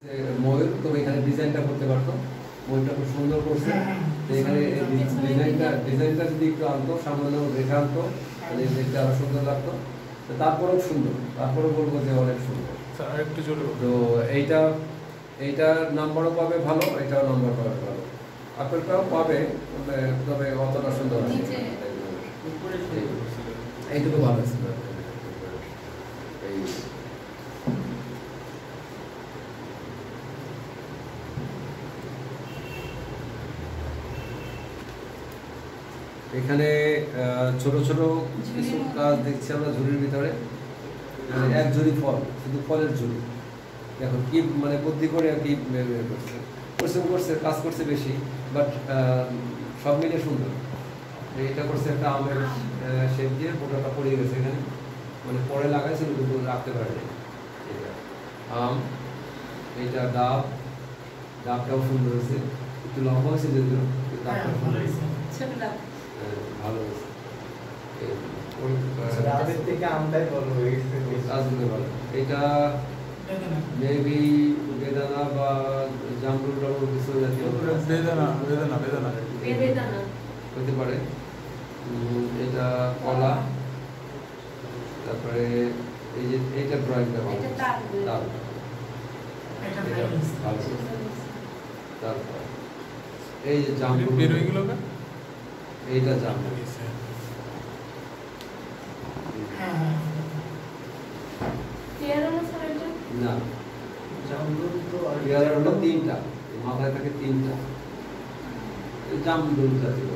ময়ূর, তবে এখানে ডিজাইনটা করতে পারতো, ময়ূরটা খুব সুন্দর করছে। তো এখানে ডিজাইনটা যদি একটু আনতো, সামান্য রেখা আনতো, তাহলে দেখতে আরো সুন্দর লাগতো। তারপরেও সুন্দর, তারপরেও বলবো যে অনেক সুন্দর। তো এইটার নাম্বারও পাবে ভালো, এটাও নাম্বার পাবে ভালো, আপেলটাও পাবে, তবে অতটা সুন্দর আছে। এইটুকু ভালো আছে। এখানে ছোট ছোট কিছু কাজ দেখছি আমরা ঝুড়ির ভিতরে, এক ঝুড়ি ফল, শুধু ফলের ঝুড়ি। দেখো কি মানে বুদ্ধি করে আর কি করছে, পরিশ্রম করছে, কাজ করছে বেশি, বাট সব মিলে সুন্দর। এটা করছে একটা আমের শেপ দিয়ে, পোটাটা পড়ে গেছে এখানে, মানে পরে লাগাইছিল কিন্তু রাখতে পারেনি। আম, এইটা ডাবটাও সুন্দর হয়েছে, একটু লম্বা হয়েছে যদিও, ডাবটা সুন্দর হয়েছে, ভালো হয়েছে। এটা মেবি বেদানা বা জামরুল টামরুল কিছু জাতীয় হতে পারে। এটা কলা, তারপরে এই যে এইটা ড্রয়িংটা ভালো, তারপর এই যে জামরুল, এইটা জামরুল, না পেয়ারা হলো তিনটা, মাথায় থাকে তিনটা, জামরুল জাতীয়।